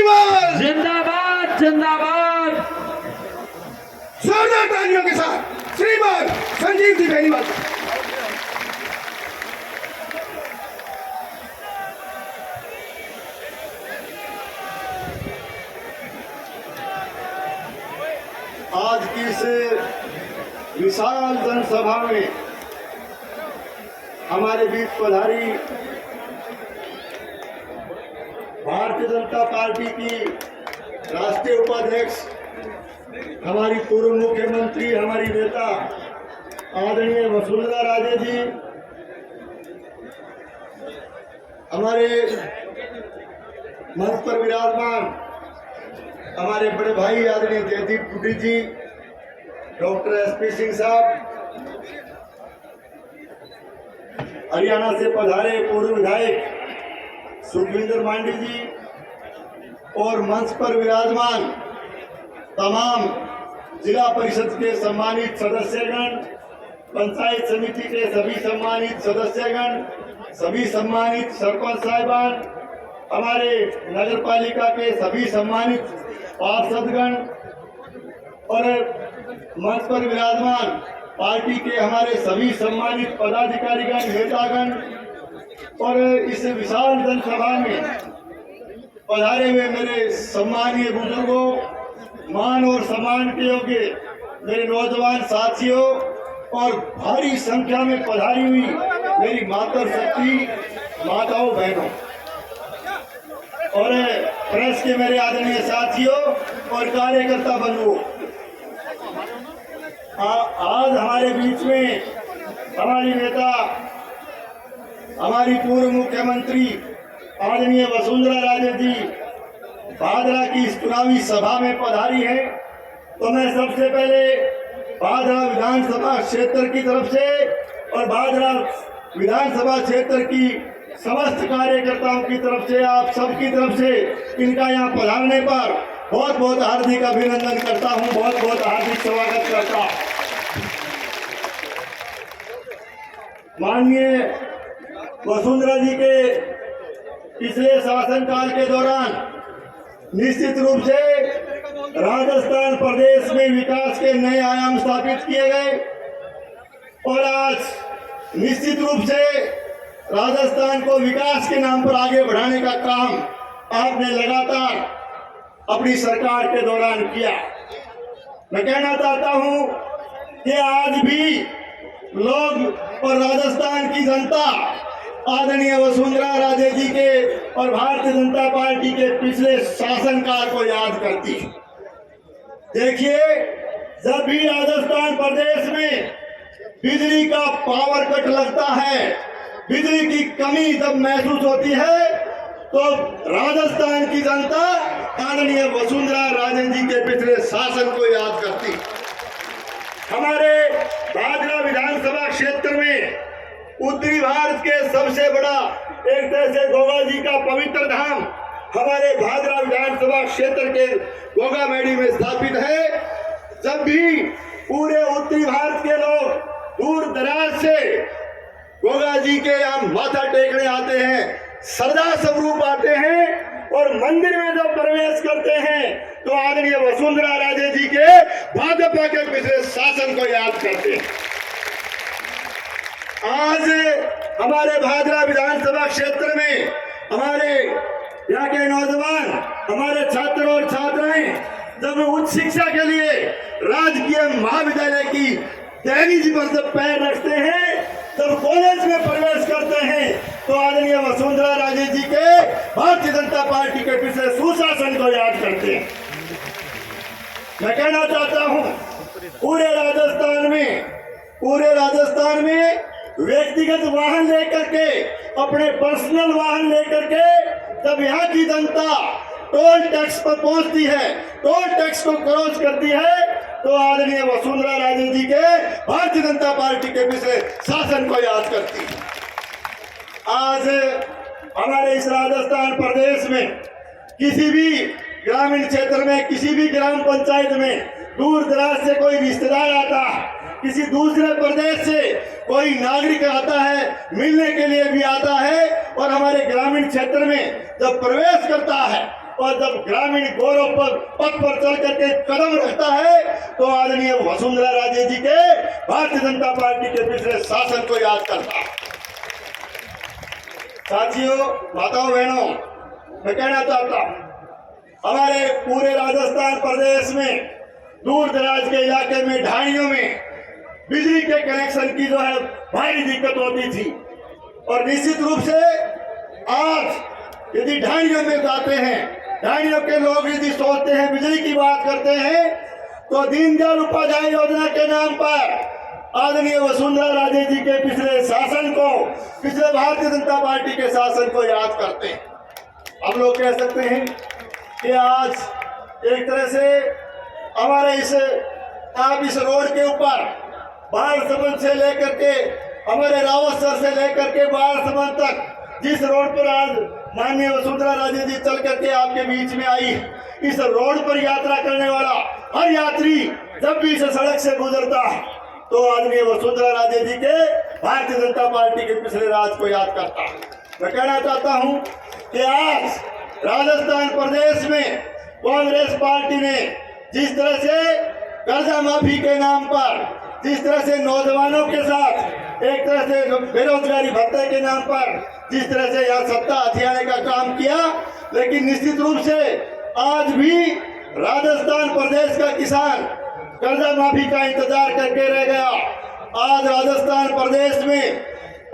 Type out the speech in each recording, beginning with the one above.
बेनीवाल जिंदाबाद जिंदाबाद। जोरदार तालियों के साथ श्रीमान संजीव जी बेनीवाल। आज की इस विशाल जनसभा में हमारे बीच पधारी भारतीय जनता पार्टी की राष्ट्रीय उपाध्यक्ष, हमारी पूर्व मुख्यमंत्री, हमारी नेता आदरणीय वसुंधरा राजे जी, हमारे मंच पर विराजमान हमारे बड़े भाई आदरणीय जयदीप टूडी जी, डॉक्टर एसपी सिंह साहब, हरियाणा से पधारे पूर्व विधायक सुखविंदर मांडी जी और मंच पर विराजमान तमाम जिला परिषद के सम्मानित सदस्यगण, पंचायत समिति के सभी सम्मानित सदस्यगण, सभी सम्मानित सरपंच साहिबान, हमारे नगर पालिका के सभी सम्मानित पार्षदगण और मंच पर विराजमान पार्टी के हमारे सभी सम्मानित पदाधिकारीगण, नेतागण और इस विशाल जनसभा में पधारे हुए मेरे सम्मानीय बुजुर्गों, मान और सम्मान के योग्य मेरे नौजवान साथियों और भारी संख्या में पधारी हुई मेरी मातर शक्ति माताओं, बहनों और प्रेस के मेरे आदरणीय साथियों और कार्यकर्ता बंधुओं, आज हमारे बीच में हमारी नेता, हमारी पूर्व मुख्यमंत्री आदरणीय वसुंधरा राजे जी भादरा की इस चुनावी सभा में पधारी है। तो मैं सबसे पहले भादरा विधानसभा क्षेत्र की तरफ से और भादरा विधानसभा क्षेत्र की समस्त कार्यकर्ताओं की तरफ से, आप सबकी तरफ से इनका यहाँ पधारने पर बहुत बहुत हार्दिक अभिनंदन करता हूँ, बहुत बहुत हार्दिक स्वागत करता हूँ। माननीय वसुंधरा जी के पिछले शासनकाल के दौरान निश्चित रूप से राजस्थान प्रदेश में विकास के नए आयाम स्थापित किए गए और आज निश्चित रूप से राजस्थान को विकास के नाम पर आगे बढ़ाने का काम आपने लगातार अपनी सरकार के दौरान किया। मैं कहना चाहता हूं कि आज भी लोग और राजस्थान की जनता आदरणीय वसुंधरा राजे जी के और भारतीय जनता पार्टी के पिछले शासनकाल को याद करती है। देखिए, जब भी राजस्थान प्रदेश में बिजली का पावर कट लगता है, बिजली की कमी जब महसूस होती है, तो राजस्थान की जनता आदरणीय वसुंधरा राजे जी के पिछले शासन को याद करती। हमारे भादरा विधानसभा क्षेत्र में उत्तरी भारत के सबसे बड़ा एक तरह से गोगा जी का पवित्र धाम हमारे भादरा विधानसभा क्षेत्र के गोगा मैडी में स्थापित है। जब भी पूरे उत्तरी भारत के लोग दूर दराज से गोगा जी के यहाँ माथा टेकने आते हैं, श्रद्धा स्वरूप आते हैं और मंदिर में जब प्रवेश करते हैं तो आदरणीय वसुंधरा राजे जी के भाजपा के पिछले शासन को याद करते हैं। आज हमारे भादरा विधानसभा क्षेत्र में हमारे यहाँ के नौजवान, हमारे छात्र और छात्राएं जब उच्च शिक्षा के लिए राजकीय महाविद्यालय की दहलीज पर जब पैर रखते हैं, जब कॉलेज में प्रवेश करते हैं, तो आदरणीय वसुंधरा राजे जी के भारतीय जनता पार्टी के पिछले सुशासन को याद करते हैं। मैं कहना चाहता हूं, पूरे राजस्थान में व्यक्तिगत वाहन लेकर के, अपने पर्सनल वाहन लेकर के जब यहाँ की जनता टोल टैक्स पर पहुंचती है, टोल टैक्स को क्रॉस करती है, तो आदरणीय वसुंधरा राजे जी के भारतीय जनता पार्टी के पिछले शासन को याद करती है। आज हमारे इस राजस्थान प्रदेश में किसी भी ग्रामीण क्षेत्र में, किसी भी ग्राम पंचायत में दूर दराज से कोई रिश्तेदार आता है, किसी दूसरे प्रदेश से कोई नागरिक आता है, मिलने के लिए भी आता है और हमारे ग्रामीण क्षेत्र में जब प्रवेश करता है और जब ग्रामीण गौरव पर पथ पर चल करके कदम रखता है तो आदरणीय वसुंधरा राजे जी के भारतीय जनता पार्टी के पिछले शासन को याद करता है। साथियों, माताओं, बहनों, मैं कहना चाहता हूं हमारे पूरे राजस्थान प्रदेश में दूर दराज के इलाके में ढाणियों में बिजली के कनेक्शन की जो है भारी दिक्कत होती थी और निश्चित रूप से आज यदि ढाणियों में जाते हैं, ढाणियों के लोग यदि सोचते हैं, बिजली की बात करते हैं तो दीनदयाल उपाध्याय योजना के नाम पर आदरणीय वसुंधरा राजे जी के पिछले शासन को, पिछले भारतीय जनता पार्टी के शासन को याद करते हैं। हम लोग कह सकते हैं कि आज एक तरह से हमारे इस रोड के ऊपर बाढ़ से लेकर के हमारे रावतसर से लेकर के बाढ़ तक जिस रोड पर आज माननीय वसुंधरा राजे जी चल करके आपके बीच में आई, इस रोड पर यात्रा करने वाला हर यात्री जब भी इस सड़क से गुजरता है तो आदरणीय वसुंधरा राजे जी के भारतीय जनता पार्टी के पिछले राज को याद करता है। मैं कहना चाहता हूं कि आज राजस्थान प्रदेश में कांग्रेस पार्टी ने जिस तरह से कर्जा माफी के नाम पर, जिस तरह से नौजवानों के साथ एक तरह से बेरोजगारी भत्ते के नाम पर जिस तरह से यहाँ सत्ता हथियाने का काम किया, लेकिन निश्चित रूप से आज भी राजस्थान प्रदेश का किसान कर्जा माफी का इंतजार करके रह गया। आज राजस्थान प्रदेश में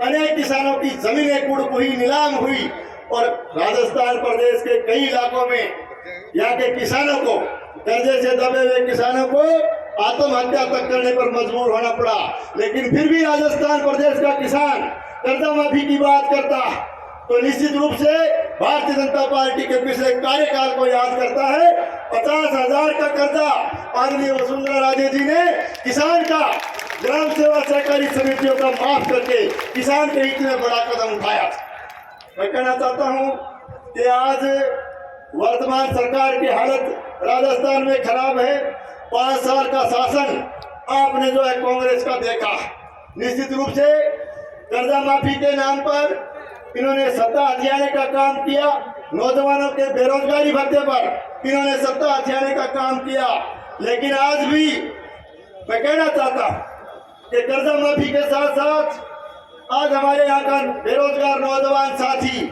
अनेक किसानों की जमीनें कुड़ हुई, नीलाम हुई और राजस्थान प्रदेश के कई इलाकों में यहाँ के किसानों को, कर्जे से दबे हुए किसानों को आत्महत्या तक करने पर मजबूर होना पड़ा। लेकिन फिर भी राजस्थान प्रदेश का किसान कर्जा माफी की बात करता तो निश्चित रूप से भारतीय जनता पार्टी के पिछले कार्यकाल को याद करता है। 50,000 का कर्जा आदरणीय वसुंधरा राजे जी ने किसान का ग्राम सेवा सहकारी समितियों का माफ करके किसान के हित में बड़ा कदम उठाया। मैं कहना चाहता हूं कि आज वर्तमान सरकार की हालत राजस्थान में खराब है। 5 साल का शासन आपने जो है कांग्रेस का देखा। निश्चित रूप से कर्जा माफी के नाम पर इन्होंने सत्ता हथियाने का काम किया, नौजवानों के बेरोजगारी भत्ते पर इन्होंने सत्ता हथियाने का काम किया। लेकिन आज भी मैं कहना चाहता हूं कि कर्जा माफी के साथ साथ आज हमारे यहाँ का बेरोजगार नौजवान साथी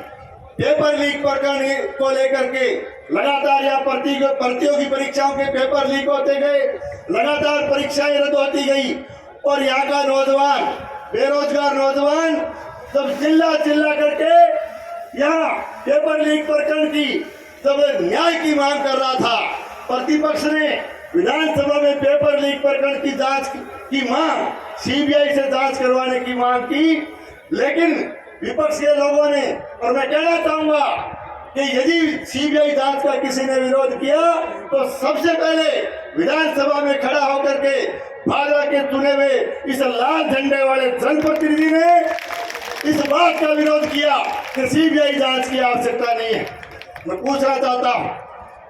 पेपर लीक प्रकरण को लेकर के लगातार यहाँ प्रतियोगी परीक्षाओं के पेपर लीक होते गए, लगातार परीक्षाएं रद्द होती गई और यहाँ का नौजवान, बेरोजगार नौजवान जब चिल्ला करके यहाँ पेपर लीक प्रकरण की जब न्याय की मांग कर रहा था, प्रतिपक्ष ने विधानसभा में पेपर लीक प्रकरण की जांच की मांग, सीबीआई से जांच करवाने की मांग की, लेकिन विपक्ष के लोगों ने, और मैं कहना चाहूंगा कि यदि सीबीआई जांच का किसी ने विरोध किया तो सबसे पहले विधानसभा में खड़ा होकर के भाजपा के चुने हुए इस लाल झंडे वाले जनप्रतिनिधि ने इस बात का विरोध किया कि सीबीआई जांच की आवश्यकता नहीं है। मैं पूछना चाहता हूं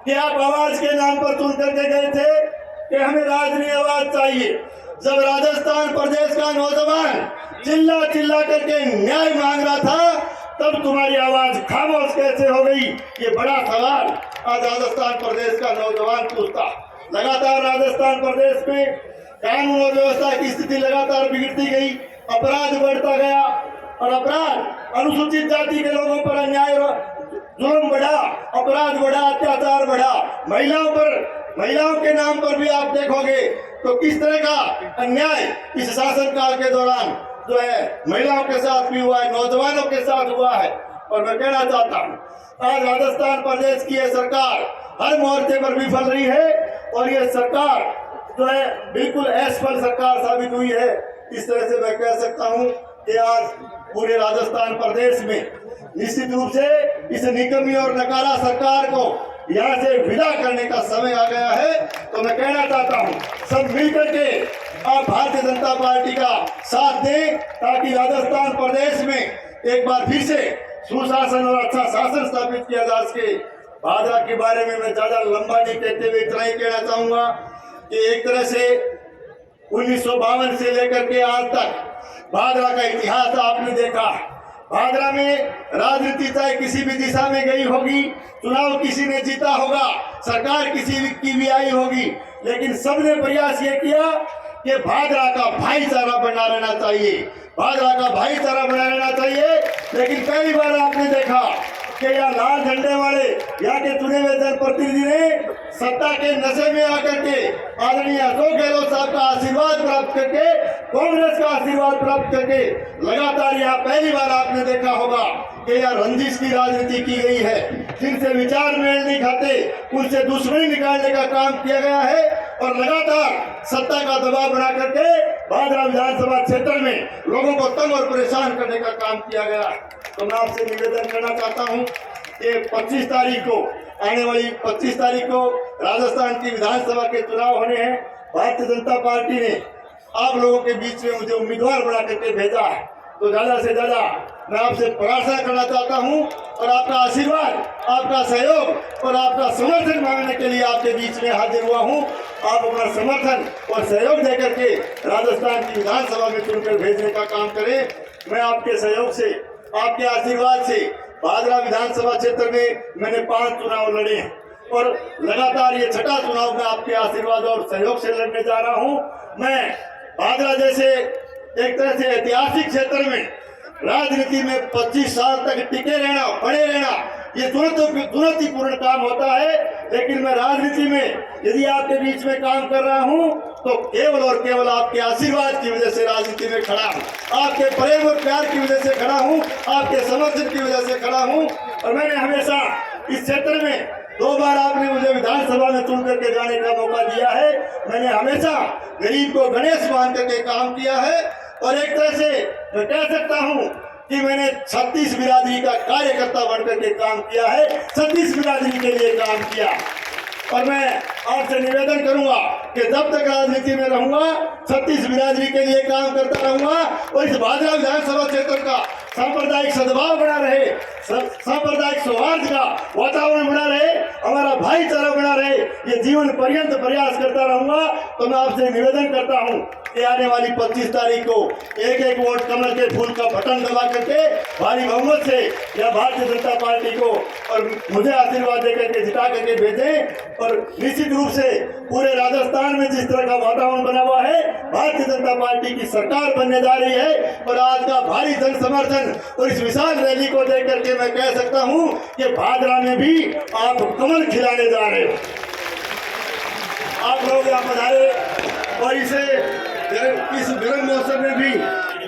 कि आप आवाज के नाम पर चुन करके गए थे कि हमें राजनीय आवाज चाहिए। जब राजस्थान प्रदेश का नौजवान चिल्ला करके न्याय मांग रहा था तब तुम्हारी आवाज खामोश कैसे हो गई, ये बड़ा सवाल आज राजस्थान प्रदेश का नौजवान पूछता। लगातार राजस्थान प्रदेश में कानून और व्यवस्था की स्थिति लगातार बिगड़ती गई, अपराध बढ़ता गया और अपराध, अनुसूचित जाति के लोगों पर अन्याय, जुर्म बढ़ा, अपराध बढ़ा, अत्याचार बढ़ा। महिलाओं के नाम पर भी आप देखोगे तो किस तरह का अन्याय इस शासनकाल के दौरान जो है महिलाओं के साथ भी हुआ है, नौजवानों के साथ हुआ है। और मैं कहना चाहता हूँ आज राजस्थान प्रदेश की यह सरकार हर मोर्चे पर विफल रही है और ये सरकार जो है बिल्कुल असफल सरकार साबित हुई है। इस तरह से मैं कह सकता हूँ कि आज पूरे राजस्थान प्रदेश में निश्चित रूप से इस निकम्मी और नकारा सरकार को यहाँ से विदा करने का समय आ गया है। तो मैं कहना चाहता हूँ सब मिलकर के आप भारतीय जनता पार्टी का साथ दें ताकि राजस्थान प्रदेश में एक बार फिर से सुशासन और अच्छा शासन स्थापित किया जा सके। भाजपा के बारे में मैं ज्यादा लंबा नहीं कहते हुए इतना ही कहना चाहूंगा कि एक तरह से 1952 से लेकर के आज तक भाजपा का इतिहास आपने देखा। भादरा में राजनीति चाहे किसी भी दिशा में गई होगी, चुनाव किसी ने जीता होगा, सरकार किसी की भी आई होगी, लेकिन सबने प्रयास ये किया कि भादरा का भाईचारा बना रहना चाहिए, भादरा का भाईचारा बना रहना चाहिए। लेकिन पहली बार आपने देखा कि यहाँ लाल झंडे वाले यहाँ के चुने हुए जनप्रतिनिधि ने सत्ता के नशे में आकर के आदरणीय अशोक गहलोत साहब का आशीर्वाद प्राप्त करके, कांग्रेस का आशीर्वाद प्राप्त करके लगातार यहाँ पहली बार आपने देखा होगा कि यहाँ रंजिश की राजनीति की गई है, जिनसे विचार मेल नहीं खाते उनसे दुश्मनी निकालने का काम किया गया है और लगातार सत्ता का दबाव बना करके भादरा विधानसभा क्षेत्र में लोगों को तंग और परेशान करने का काम किया गया। तो मैं आपसे निवेदन करना चाहता हूँ कि 25 तारीख को, आने वाली 25 तारीख को राजस्थान की विधानसभा के चुनाव होने हैं। भारतीय जनता पार्टी ने आप लोगों के बीच में मुझे उम्मीदवार बना करके भेजा है, तो ज्यादा से ज्यादा मैं आपसे प्रार्थना करना चाहता हूं और आपका आशीर्वाद, आपका सहयोग और आपका समर्थन मांगने के लिए आपके बीच में हाजिर हुआ हूं। आप अपना समर्थन और सहयोग देकर के राजस्थान की विधानसभा में चुनकर भेजने का काम करें। मैं आपके सहयोग से, आपके आशीर्वाद से भादरा विधानसभा क्षेत्र में मैंने 5 चुनाव लड़े हैं और लगातार ये 6ठा चुनाव मैं आपके आशीर्वाद और सहयोग से लड़ने जा रहा हूं। मैं भादरा जैसे एक तरह से ऐतिहासिक क्षेत्र में राजनीति में 25 साल तक टिके रहना, बने रहना, ये चुनौतीपूर्ण काम होता है, लेकिन मैं राजनीति में यदि आपके बीच में काम कर रहा हूं तो केवल और केवल आपके आशीर्वाद की वजह से राजनीति में खड़ा हूं, आपके प्रेम और प्यार की वजह से खड़ा हूं, आपके समर्थन की वजह से खड़ा हूं। और मैंने हमेशा इस क्षेत्र में 2 बार आपने मुझे विधानसभा में चुन करके जाने का मौका दिया है। मैंने हमेशा गरीब को गणेश मान करके काम किया है और एक तरह से मैं कह सकता हूं कि मैंने 36 बिरादरी का कार्यकर्ता बनकर के काम किया है, 36 बिरादरी के लिए काम किया। और मैं आपसे निवेदन करूंगा कि जब तक राजनीति में रहूंगा 36 बिरादरी के लिए काम करता रहूंगा और इस भादरा विधानसभा क्षेत्र का सांप्रदायिक सद्भाव बना रहे, सांप्रदायिक सौहार्द का वातावरण बना रहे, हमारा भाईचारा बना रहे, ये जीवन पर्यंत प्रयास करता रहूंगा। तो मैं आपसे निवेदन करता हूं कि आने वाली 25 तारीख को एक वोट कमल के फूल का बटन दबा करके भारी बहुमत से या भारतीय जनता पार्टी को और मुझे आशीर्वाद देकर के जिता करके भेजें। और निश्चित रूप से पूरे राजस्थान में जिस तरह का वातावरण बना हुआ है, भारतीय जनता पार्टी की सरकार बनने जा रही है और आज का भारी जन समर्थन और इस विशाल रैली को देख करके मैं कह सकता हूं कि भादरा में भी आप कमल खिलाने जा रहे हो। आप लोग यहाँ पधारे और इस गर्म मौसम में भी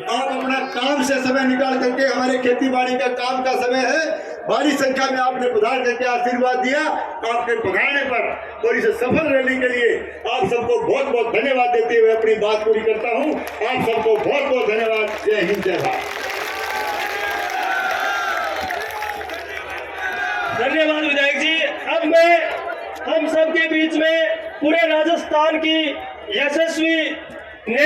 आप अपना काम से समय निकाल करके, हमारे खेती बाड़ी का काम का समय है, भारी संख्या में आपने पधार करके आशीर्वाद दिया। आपके पधारने पर और इस सफल रैली के लिए आप सबको बहुत बहुत धन्यवाद देते हुए अपनी बात पूरी करता हूं। आप सबको बहुत बहुत धन्यवाद। जय हिंद, जय भारत। धन्यवाद विधायक जी। अब मैं हम सबके बीच में पूरे राजस्थान की यशस्वी